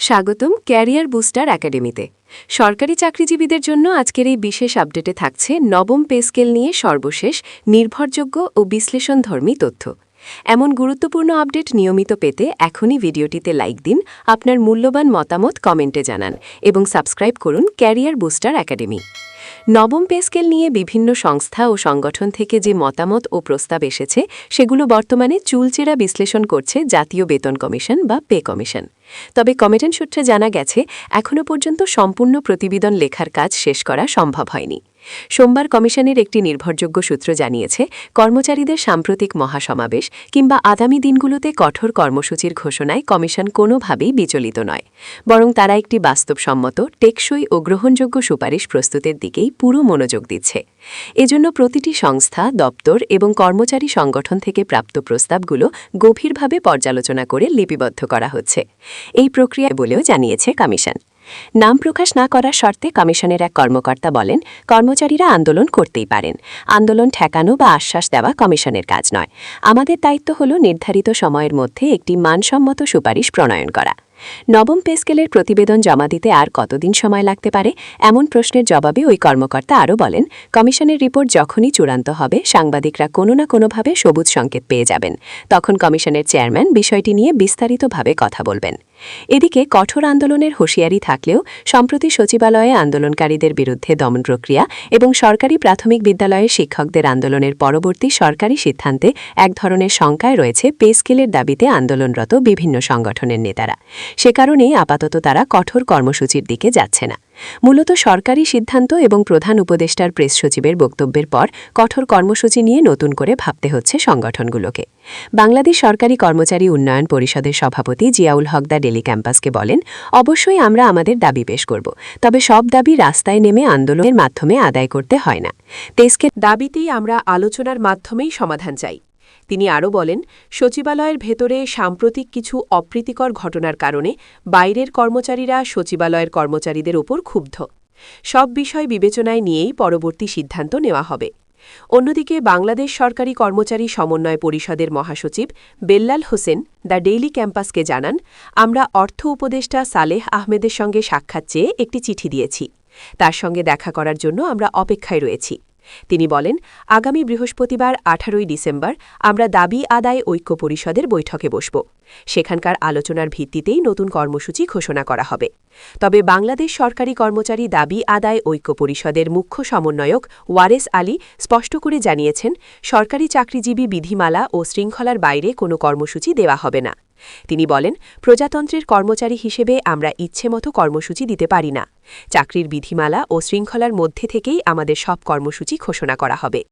স্বাগতম career booster একাডেমিতে। সরকারি চাকরিজীবীদের জন্য আজকের এই বিশেষ আপডেটে থাকছে নবম পে স্কেল নিয়ে সর্বশেষ নির্ভরযোগ্য ও বিশ্লেষণধর্মী তথ্য। এমন গুরুত্বপূর্ণ আপডেট নিয়মিত পেতে এখনই ভিডিওটিতে লাইক দিন, আপনার মূল্যবান মতামত কমেন্টে জানান এবং সাবস্ক্রাইব করুন ক্যারিয়ার বুস্টার একাডেমি। নবম পে স্কেল নিয়ে বিভিন্ন সংস্থা ও সংগঠন থেকে যে মতামত ও প্রস্তাব এসেছে সেগুলো বর্তমানে চুলচেরা বিশ্লেষণ করছে জাতীয় বেতন কমিশন বা পে কমিশন। তবে কমিশন সূত্রে জানা গেছে এখনও পর্যন্ত সম্পূর্ণ প্রতিবেদন লেখার কাজ শেষ করা সম্ভব হয়নি। সোমবার কমিশনের একটি নির্ভরযোগ্য সূত্র জানিয়েছে, কর্মচারীদের সাম্প্রতিক মহাসমাবেশ কিংবা আগামী দিনগুলোতে কঠোর কর্মসূচির ঘোষণায় কমিশন কোনোভাবেই বিচলিত নয়, বরং তারা একটি বাস্তবসম্মত, টেকসই ও গ্রহণযোগ্য সুপারিশ প্রস্তুতের দিকেই পুরো মনোযোগ দিচ্ছে। এজন্য প্রতিটি সংস্থা, দপ্তর এবং কর্মচারী সংগঠন থেকে প্রাপ্ত প্রস্তাবগুলো গভীরভাবে পর্যালোচনা করে লিপিবদ্ধ করা হচ্ছে। এই প্রক্রিয়ায় বলেও জানিয়েছে কমিশন। নাম প্রকাশ না করার শর্তে কমিশনের এক কর্মকর্তা বলেন, কর্মচারীরা আন্দোলন করতেই পারেন। আন্দোলন ঠেকানো বা আশ্বাস দেওয়া কমিশনের কাজ নয়। আমাদের দায়িত্ব হল নির্ধারিত সময়ের মধ্যে একটি মানসম্মত সুপারিশ প্রণয়ন করা। নবম পে স্কেলের প্রতিবেদন জমা দিতে আর কতদিন সময় লাগতে পারে, এমন প্রশ্নের জবাবে ওই কর্মকর্তা আরও বলেন, কমিশনের রিপোর্ট যখনই চূড়ান্ত হবে সাংবাদিকরা কোনো না কোনোভাবে সবুজ সংকেত পেয়ে যাবেন। তখন কমিশনের চেয়ারম্যান বিষয়টি নিয়ে বিস্তারিতভাবে কথা বলবেন। এদিকে কঠোর আন্দোলনের হুঁশিয়ারি থাকলেও সম্প্রতি সচিবালয়ে আন্দোলনকারীদের বিরুদ্ধে দমন প্রক্রিয়া এবং সরকারি প্রাথমিক বিদ্যালয়ের শিক্ষকদের আন্দোলনের পরবর্তী সরকারি সিদ্ধান্তে এক ধরনের শঙ্কায় রয়েছে পে স্কেলের দাবিতে আন্দোলনরত বিভিন্ন সংগঠনের নেতারা। সে কারণেই আপাতত তারা কঠোর কর্মসূচির দিকে যাচ্ছে না। মূলত সরকারি সিদ্ধান্ত এবং প্রধান উপদেষ্টার প্রেস সচিবের বক্তব্যের পর কঠোর কর্মসূচি নিয়ে নতুন করে ভাবতে হচ্ছে সংগঠনগুলোকে। বাংলাদেশ সরকারি কর্মচারী উন্নয়ন পরিষদের সভাপতি জিয়াউল হক দা ডেলি ক্যাম্পাসকে বলেন, অবশ্যই আমরা আমাদের দাবি পেশ করব, তবে সব দাবি রাস্তায় নেমে আন্দোলনের মাধ্যমে আদায় করতে হয় না। দেশকে দাবিতেই আমরা আলোচনার মাধ্যমেই সমাধান চাই। তিনি আরও বলেন, সচিবালয়ের ভেতরে সাম্প্রতিক কিছু অপ্রীতিকর ঘটনার কারণে বাইরের কর্মচারীরা সচিবালয়ের কর্মচারীদের ওপর ক্ষুব্ধ। সব বিষয় বিবেচনায় নিয়েই পরবর্তী সিদ্ধান্ত নেওয়া হবে। অন্যদিকে বাংলাদেশ সরকারি কর্মচারী সমন্বয় পরিষদের মহাসচিব বেল্লাল হোসেন দ্য ডেইলি ক্যাম্পাসকে জানান, আমরা অর্থ উপদেষ্টা সালেহ আহমেদের সঙ্গে সাক্ষাৎ চেয়ে একটি চিঠি দিয়েছি। তার সঙ্গে দেখা করার জন্য আমরা অপেক্ষায় রয়েছি। তিনি বলেন, আগামী বৃহস্পতিবার 18 ডিসেম্বর আমরা দাবি আদায় ঐক্য পরিষদের বৈঠকে বসব। সেখানকার আলোচনার ভিত্তিতেই নতুন কর্মসূচি ঘোষণা করা হবে। তবে বাংলাদেশ সরকারি কর্মচারী দাবি আদায় ঐক্য পরিষদের মুখ্য সমন্বয়ক ওয়ারেস আলী স্পষ্ট করে জানিয়েছেন, সরকারি চাকরিজীবী বিধিমালা ও শৃঙ্খলার বাইরে কোনো কর্মসূচি দেওয়া হবে না। তিনি বলেন, প্রজাতন্ত্রের কর্মচারী হিসেবে আমরা ইচ্ছেমতো কর্মসূচি দিতে পারি না। চাকরির বিধিমালা ও শৃঙ্খলার মধ্যে থেকেই আমাদের সব কর্মসূচি ঘোষণা করা হবে।